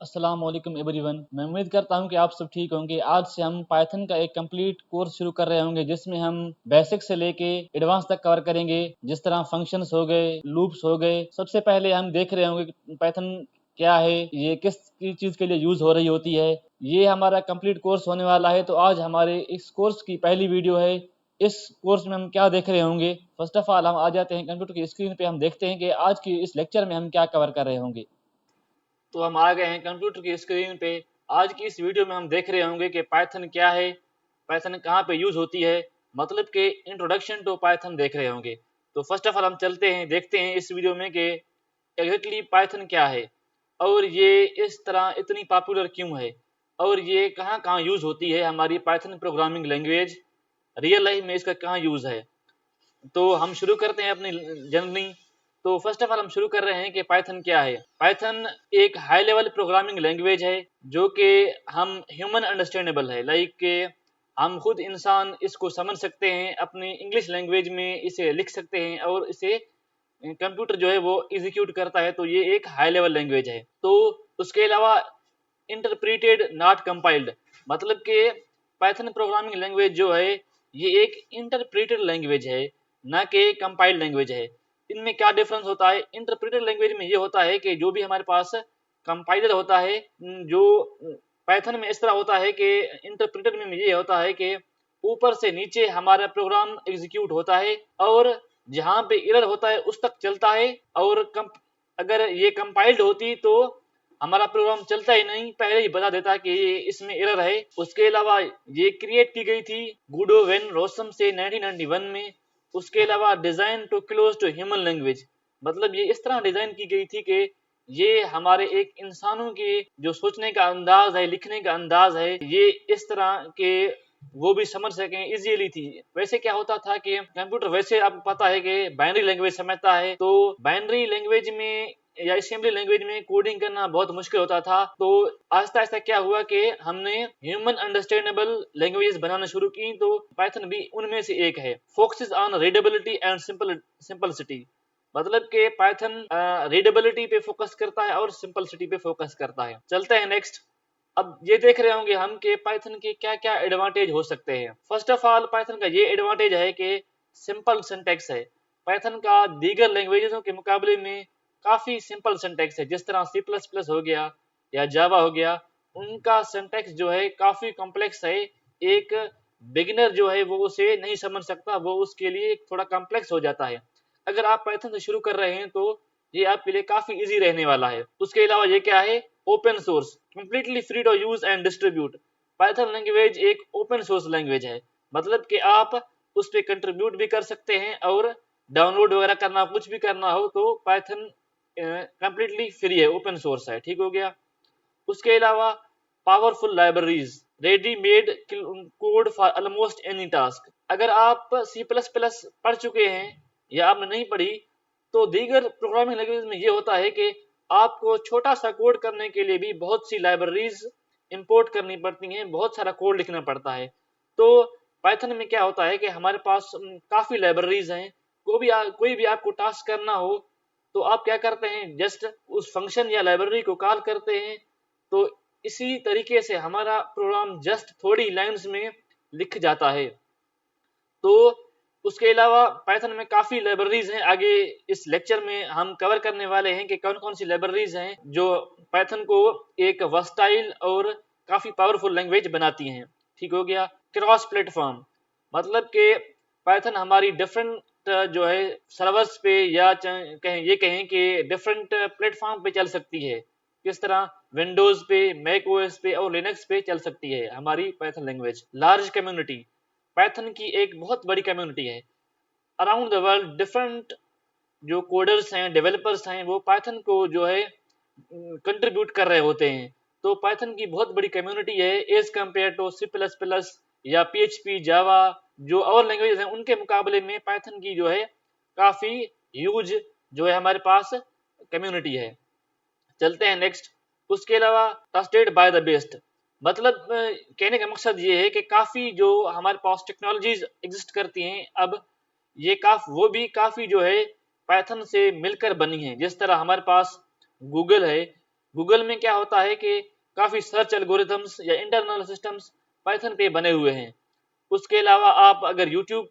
अस्सलाम वालेकुम एवरीवन। मैं उम्मीद करता हूं कि आप सब ठीक होंगे। आज से हम पाइथन का एक कंप्लीट कोर्स शुरू कर रहे होंगे जिसमें हम बेसिक से लेके एडवांस तक कवर करेंगे। जिस तरह फंक्शंस हो गए, लूप्स हो गए। सबसे पहले हम देख रहे होंगे कि पाइथन क्या है, ये किस चीज़ के लिए यूज़ हो रही होती है। ये हमारा कंप्लीट कोर्स होने वाला है। तो आज हमारे इस कोर्स की पहली वीडियो है। इस कोर्स में हम क्या देख रहे होंगे, फर्स्ट ऑफ ऑल हम आ जाते हैं कंप्यूटर की स्क्रीन पे। हम देखते हैं कि आज की इस लेक्चर में हम क्या कवर कर रहे होंगे। तो हम आ गए हैं कंप्यूटर की स्क्रीन पे। आज की इस वीडियो में हम देख रहे होंगे कि पाइथन क्या है, पाइथन कहाँ पे यूज़ होती है, मतलब कि इंट्रोडक्शन टू पाइथन देख रहे होंगे। तो फर्स्ट ऑफ ऑल हम चलते हैं, देखते हैं इस वीडियो में कि एग्जैक्टली पाइथन क्या है और ये इस तरह इतनी पॉपुलर क्यों है और ये कहाँ कहाँ यूज़ होती है। हमारी Python programming language real life में इसका कहाँ यूज़ है। तो हम शुरू करते हैं अपनी जर्नी। तो फर्स्ट ऑफ ऑल हम शुरू कर रहे हैं कि पाइथन क्या है। पाइथन एक हाई लेवल प्रोग्रामिंग लैंग्वेज है जो कि हम ह्यूमन अंडरस्टैंडेबल है, लाइक के हम खुद इंसान इसको समझ सकते हैं, अपनी इंग्लिश लैंग्वेज में इसे लिख सकते हैं और इसे कंप्यूटर जो है वो एग्जीक्यूट करता है। तो ये एक हाई लेवल लैंग्वेज है। तो उसके अलावा इंटरप्रीटेड नॉट कंपाइल्ड, मतलब कि पाइथन प्रोग्रामिंग लैंग्वेज जो है ये एक इंटरप्रीटेड लैंग्वेज है, ना कि कंपाइल्ड लैंग्वेज है। इनमें क्या डिफरेंस होता है? इंटरप्रीटेड लैंग्वेज में ये होता है कि जो भी हमारे पास कंपाइलर होता है, जो पाइथन में इस तरह होता है कि इंटरप्रीटेड में ये होता है कि ऊपर से नीचे हमारा प्रोग्राम एग्जीक्यूट होता है और जहाँ पे एरर होता है उस तक चलता है। और अगर ये कंपाइल्ड होती तो हमारा प्रोग्राम चलता ही नहीं, पहले ही बता देता कि ये इसमें एरर है। उसके अलावा ये क्रिएट की गई थी गुडो वेन रोसम से 1991 में। उसके अलावा design to close to human language, मतलब ये इस तरह डिजाइन की गई थी कि ये हमारे एक इंसानों के जो सोचने का अंदाज है, लिखने का अंदाज है, ये इस तरह के वो भी समझ सकें इजीली थी। वैसे क्या होता था कि कंप्यूटर, वैसे आपको पता है कि बाइनरी लैंग्वेज समझता है, तो बाइनरी लैंग्वेज में या असेंबली लैंग्वेज में कोडिंग करना बहुत मुश्किल होता था। तो आहिस्ता आहिस्ता क्या हुआ कि हमने ह्यूमन अंडरस्टैंडेबल लैंग्वेजेस बनाना शुरू की, तो पाइथन भी उनमें से एक है। Focuses on readability and simplicity, मतलब कि पाइथन रीडेबिलिटी पे फोकस करता है और सिंपलिसिटी पे फोकस करता है। चलते हैं नेक्स्ट। अब ये देख रहे होंगे हम कि पाइथन के क्या क्या एडवांटेज हो सकते हैं। फर्स्ट ऑफ ऑल पाइथन का ये एडवांटेज है कि सिंपल सिंटैक्स है। पाइथन का दीगर लैंग्वेजों के मुकाबले में काफी सिंपल सिंटैक्स है। जिस तरह सी प्लस प्लस हो गया या जावा हो गया, उनका सिंटैक्स जो है काफी कॉम्प्लेक्स है। एक बिगिनर जो है वो उसे नहीं समझ सकता, वो उसके लिए थोड़ा कॉम्प्लेक्स हो जाता है। अगर आप पाइथन से शुरू कर रहे हैं तो ये आपके लिए काफी इजी रहने वाला है। उसके अलावा ये क्या है? Open source, completely free to use and distribute. Python language एक ओपन सोर्स लैंग्वेज है, मतलब कि आप उस पर कंट्रीब्यूट भी कर सकते हैं और डाउनलोड वगैरह करना, कुछ भी करना हो तो पाइथन कंप्लीटली फ्री है, ओपन सोर्स है। ठीक हो गया। उसके अलावा powerful libraries, ready made code for almost any task. अगर आप सी प्लस प्लस पढ़ चुके हैं या आपने नहीं पढ़ी, तो दीगर प्रोग्रामिंग लैंग्वेज में ये होता है कि आपको छोटा सा कोड करने के लिए भी बहुत सी लाइब्रेरीज इंपोर्ट करनी पड़ती हैं, बहुत सारा कोड लिखना पड़ता है। तो पाइथन में क्या होता है कि हमारे पास काफी लाइब्रेरीज हैं। कोई भी आपको टास्क करना हो तो आप क्या करते हैं, जस्ट उस फंक्शन या लाइब्रेरी को कॉल करते हैं। तो इसी तरीके से हमारा प्रोग्राम जस्ट थोड़ी लाइंस में लिख जाता है। तो उसके अलावा पाइथन में काफी लाइब्रेरीज हैं। आगे इस लेक्चर में हम कवर करने वाले हैं कि कौन कौन सी लाइब्रेरीज हैं जो पाइथन को एक वर्सटाइल और काफी पावरफुल लैंग्वेज बनाती हैं। ठीक हो गया। क्रॉस प्लेटफॉर्म, मतलब कि पाइथन हमारी डिफरेंट जो है सर्वर्स पे या कहें कि डिफरेंट प्लेटफॉर्म पे चल सकती है। किस तरह? विंडोज पे, मैक ओएस पे और लिनक्स पे चल सकती है हमारी Python language. Large community, Python की एक बहुत बड़ी कम्युनिटी है। अराउंड द वर्ल्ड डिफरेंट जो कोडर्स हैं, डेवलपर्स हैं, वो पाइथन को जो है कंट्रीब्यूट कर रहे होते हैं। तो पाइथन की बहुत बड़ी कम्युनिटी है as compare to C plus plus या पीएचपी, जावा, जो और लैंग्वेज हैं उनके मुकाबले में पाइथन की जो है काफी ह्यूज जो है हमारे पास कम्युनिटी है। चलते हैं नेक्स्ट। उसके अलावा ट्रस्टेड बाय द बेस्ट, मतलब कहने का मकसद ये है कि काफी जो हमारे पास टेक्नोलॉजीज एग्जिस्ट करती हैं अब, ये वो भी काफी जो है पाइथन से मिलकर बनी है। जिस तरह हमारे पास गूगल है, गूगल में क्या होता है कि काफ़ी सर्च एल्गोरिथम्स या इंटरनल सिस्टम्स पाइथन पे बने हुए हैं। उसके अलावा आप अगर यूट्यूब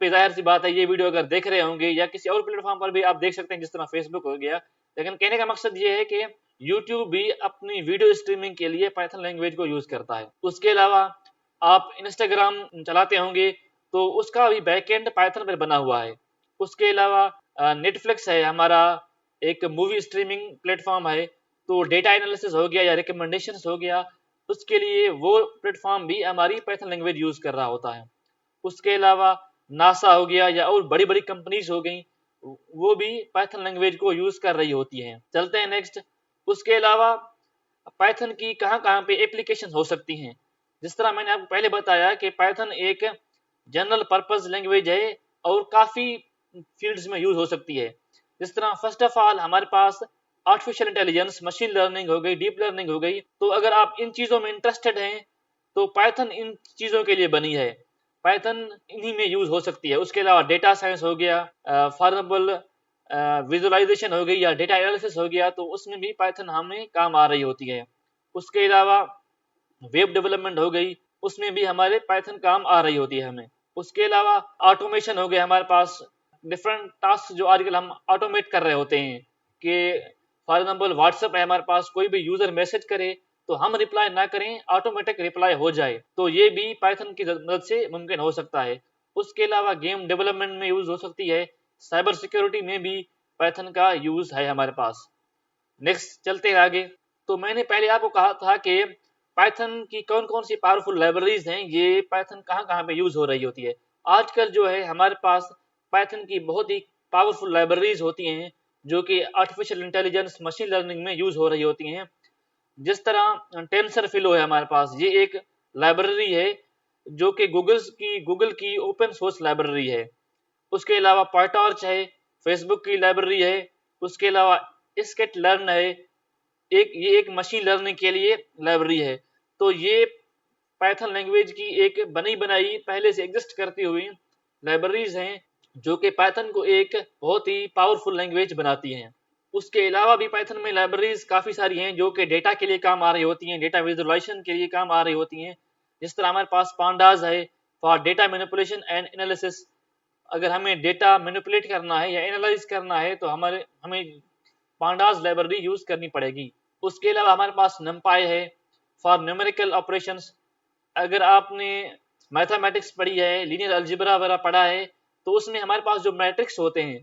पे ज़ाहिर सी बात है ये वीडियो अगर देख रहे होंगे या किसी और प्लेटफॉर्म पर भी आप देख सकते हैं जिस तरह फेसबुक हो गया। लेकिन कहने का मकसद ये है कि यूट्यूब भी अपनी वीडियो स्ट्रीमिंग के लिए पाइथन लैंग्वेज को यूज़ करता है। उसके अलावा आप इंस्टाग्राम चलाते होंगे तो उसका भी बैकएंड पाइथन पर बना हुआ है। उसके अलावा नेटफ्लिक्स है हमारा एक मूवी स्ट्रीमिंग प्लेटफॉर्म है, तो डेटा एनालिसिस हो गया या रिकमेंडेशंस हो गया, उसके लिए वो प्लेटफॉर्म भी हमारी पाइथन लैंग्वेज यूज़ कर रहा होता है। उसके अलावा नासा हो गया या और बड़ी-बड़ी कंपनीज हो गई, वो भी पाइथन लैंग्वेज को यूज़ कर रही होती हैं। चलते हैं नेक्स्ट। उसके अलावा पाइथन की कहाँ-कहाँ पे एप्लीकेशन हो सकती हैं। जिस तरह मैंने आपको पहले बताया कि पाइथन एक जनरल पर्पस लैंग्वेज है और काफ़ी फील्ड्स में यूज़ हो सकती है। जिस तरह फर्स्ट ऑफ ऑल हमारे पास आर्टिफिशियल इंटेलिजेंस, मशीन लर्निंग हो गई, डीप लर्निंग हो गई, तो अगर आप इन चीज़ों में इंटरेस्टेड हैं, तो पाइथन इन चीज़ों के लिए बनी है। पाइथन इन्हीं में यूज़ हो सकती है। उसके अलावा डेटा साइंस हो गया, फॉर एग्जाम्पल विजुअलाइजेशन हो गई या डेटा एनालिसिस हो गया, तो उसमें भी पाइथन हमें काम आ रही होती है। उसके अलावा वेब डेवलपमेंट हो गई, उसमें भी हमारे पाइथन काम आ रही होती है हमें। उसके अलावा ऑटोमेशन हो गया हमारे पास, डिफरेंट टास्क जो आजकल हम ऑटोमेट कर रहे होते हैं कि फॉर एग्जाम्पल व्हाट्सएप है हमारे पास, कोई भी यूजर मैसेज करे तो हम रिप्लाई ना करें, ऑटोमेटिक रिप्लाई हो जाए, तो ये भी पाइथन की मदद से मुमकिन हो सकता है। उसके अलावा गेम डेवलपमेंट में यूज हो सकती है, साइबर सिक्योरिटी में भी पाइथन का यूज है हमारे पास। नेक्स्ट चलते हैं आगे। तो मैंने पहले आपको कहा था कि पाइथन की कौन-कौन सी पावरफुल लाइब्रेरीज हैं, ये पाइथन कहाँ-कहाँ पे यूज़ हो रही होती है। आजकल जो है हमारे पास पाइथन की बहुत ही पावरफुल लाइब्रेरीज होती हैं, जो कि आर्टिफिशियल इंटेलिजेंस, मशीन लर्निंग में यूज़ हो रही होती हैं। जिस तरह टेंसरफ्लो है हमारे पास, ये एक लाइब्रेरी है जो कि गूगल की ओपन सोर्स लाइब्रेरी है। उसके अलावा पायटॉर्च है, फेसबुक की लाइब्रेरी है। उसके अलावा स्किट लर्न है, ये एक मशीन लर्निंग के लिए लाइब्रेरी है। तो ये पाइथन लैंग्वेज की एक बनी बनाई पहले से एग्जिस्ट करती हुई लाइब्रेरीज हैं, जो कि पाइथन को एक बहुत ही पावरफुल लैंग्वेज बनाती हैं। उसके अलावा भी पाइथन में लाइब्रेरीज काफ़ी सारी हैं जो कि डेटा के लिए काम आ रही होती हैं, डेटा विजुअलाइजेशन के लिए काम आ रही होती हैं। जिस तरह हमारे पास पांडास है for data manipulation and analysis. अगर हमें डेटा मैनिपुलेट करना है या एनालाइज करना है तो हमें पांडास लाइब्रेरी यूज करनी पड़ेगी। उसके अलावा हमारे पास numpy है फॉर न्यूमेरिकल ऑपरेशंस। अगर आपने मैथमेटिक्स पढ़ी है, लीनियर अलजेब्रा वगैरह पढ़ा है, तो उसमें हमारे पास जो मैट्रिक्स होते हैं,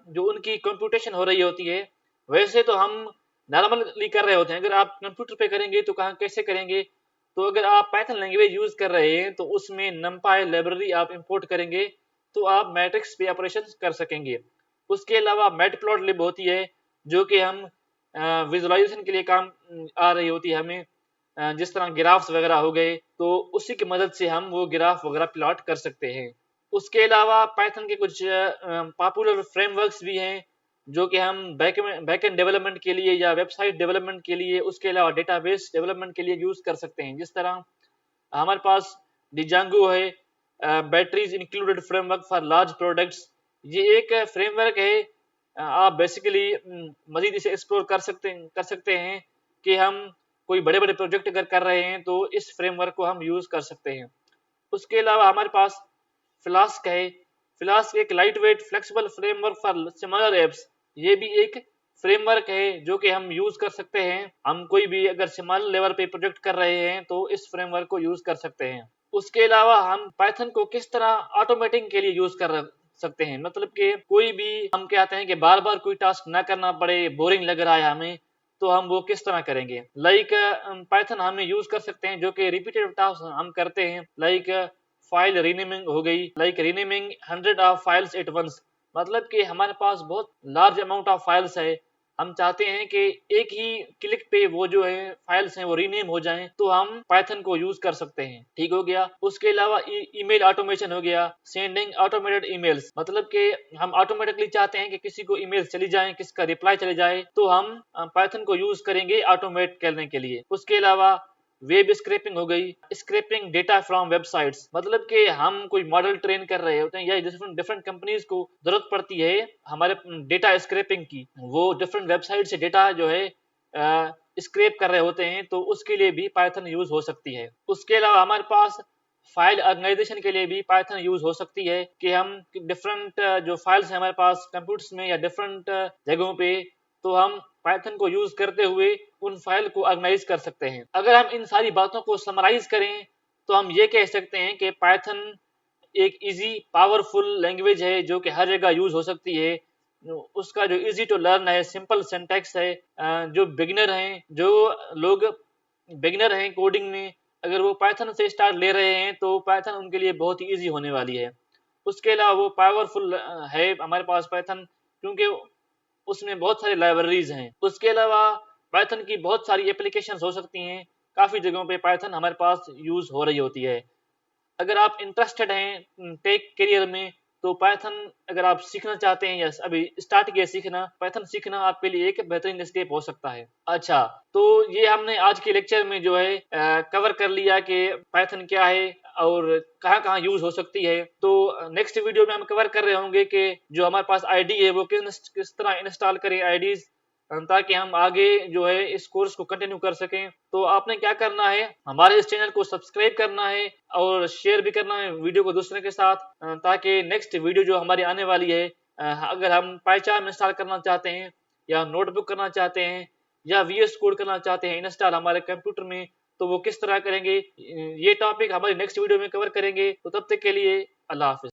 जो उनकी कंप्यूटेशन हो रही होती है, वैसे तो हम नॉर्मली कर रहे होते हैं। अगर आप कंप्यूटर पे करेंगे तो कहाँ कैसे करेंगे? तो अगर आप पाइथन लैंग्वेज यूज कर रहे हैं तो उसमें numpy लाइब्रेरी आप इंपोर्ट करेंगे तो आप मैट्रिक्स पे ऑपरेशंस कर सकेंगे। उसके अलावा मैटप्लॉटलिब होती है जो कि हम विजुअलाइजेशन के लिए काम आ रही होती है हमें। जिस तरह ग्राफ्स वगैरह हो गए, तो उसी की मदद से हम वो ग्राफ वगैरह प्लॉट कर सकते हैं। उसके अलावा पाइथन के कुछ पॉपुलर फ्रेमवर्क्स भी हैं जो कि हम बैकएंड डेवलपमेंट के लिए या वेबसाइट डेवलपमेंट के लिए, उसके अलावा डेटाबेस डेवलपमेंट के लिए यूज कर सकते हैं। जिस तरह हमारे पास डिजांगो है, batteries included framework for large products. ये एक फ्रेमवर्क है, आप बेसिकली मजीद इसे एक्सप्लोर कर सकते हैं कि हम कोई बड़े बड़े प्रोजेक्ट अगर कर रहे हैं तो इस फ्रेमवर्क को हम यूज कर सकते हैं। उसके अलावा हमारे पास फ्लास्क है। फ्लास्क एक light weight flexible framework for similar apps. ये भी एक फ्रेमवर्क है जो कि हम यूज कर सकते हैं। हम कोई भी अगर सिमिलर लेवल पे प्रोजेक्ट कर रहे हैं तो इस फ्रेमवर्क को यूज कर सकते हैं। उसके अलावा हम पाइथन को किस तरह ऑटोमेटिंग के लिए यूज कर सकते हैं, मतलब कि कोई भी हम कहते हैं कि बार बार कोई टास्क ना करना पड़े, बोरिंग लग रहा है हमें, तो हम वो किस तरह करेंगे? लाइक पाइथन हम यूज कर सकते हैं जो कि रिपीटेटिव टास्क हम करते हैं, लाइक फाइल रीनेमिंग हो गई, like renaming 100 of files at once. मतलब कि हमारे पास बहुत लार्ज अमाउंट ऑफ फाइल्स है, हम चाहते हैं कि एक ही क्लिक पे वो जो है फाइल्स हैं वो रीनेम हो जाएं, तो हम पाइथन को यूज कर सकते हैं। ठीक हो गया। उसके अलावा ईमेल ऑटोमेशन हो गया, सेंडिंग ऑटोमेटेड ईमेल्स, मतलब कि हम ऑटोमेटिकली चाहते हैं कि किसी को ईमेल चली जाए, किसका रिप्लाई चले जाए, तो हम पाइथन को यूज करेंगे ऑटोमेट करने के लिए। उसके अलावा वेब स्क्रैपिंग हो गई, स्क्रैपिंग डेटा फ्रॉम वेबसाइट्स, मतलब कि हम कोई मॉडल ट्रेन कर रहे होते हैं या डिफरेंट डिफरेंट कंपनीज को जरूरत पड़ती है हमारे डेटा स्क्रैपिंग की, वो डिफरेंट वेबसाइट से डेटा जो है स्क्रैप कर रहे होते हैं तो उसके लिए भी पाइथन यूज हो सकती है। उसके अलावा हमारे पास फाइल ऑर्गेनाइजेशन के लिए भी पाइथन यूज हो सकती है कि हम डिफरेंट जो फाइल्स हैं हमारे पास कंप्यूटर्स में या डिफरेंट जगहों पे, तो हम पाइथन को यूज करते हुए उन फाइल को ऑर्गेनाइज कर सकते हैं। अगर हम इन सारी बातों को समराइज करें तो हम ये कह सकते हैं कि पाइथन एक इजी पावरफुल लैंग्वेज है जो कि हर जगह यूज हो सकती है। उसका जो इजी टू लर्न है, सिंपल सिंटैक्स है, जो बिगिनर हैं, जो लोग बिगिनर हैं कोडिंग में, अगर वो पाइथन से स्टार्ट ले रहे हैं तो पाइथन उनके लिए बहुत ही इजी होने वाली है। उसके अलावा वो पावरफुल है हमारे पास पाइथन, क्योंकि उसमें बहुत सारी लाइब्रेरीज हैं। उसके अलावा पाइथन की बहुत सारी एप्लीकेशंस हो सकती हैं, काफ़ी जगहों पे पाइथन हमारे पास यूज़ हो रही होती है। अगर आप इंटरेस्टेड हैं टेक करियर में तो पाइथन अगर आप सीखना चाहते हैं या अभी स्टार्ट किया सीखना, पाइथन सीखना आपके लिए एक बेहतरीन स्टेप हो सकता है। अच्छा, तो ये हमने आज के लेक्चर में जो है कवर कर लिया कि पाइथन क्या है और कहाँ-कहाँ यूज हो सकती है। तो नेक्स्ट वीडियो में हम कवर कर रहे होंगे कि जो हमारे पास आईडी है वो किस तरह इंस्टॉल करें आईडीज, ताकि हम आगे जो है इस कोर्स को कंटिन्यू कर सकें। तो आपने क्या करना है, हमारे इस चैनल को सब्सक्राइब करना है और शेयर भी करना है वीडियो को दूसरे के साथ, ताकि नेक्स्ट वीडियो जो हमारी आने वाली है, अगर हम पाइचार्म इंस्टॉल करना चाहते हैं या नोटबुक करना चाहते हैं या वीएस कोड करना चाहते हैं इंस्टॉल हमारे कंप्यूटर में, तो वो किस तरह करेंगे, ये टॉपिक हमारी नेक्स्ट वीडियो में कवर करेंगे। तो तब तक के लिए अल्लाह हाफिज।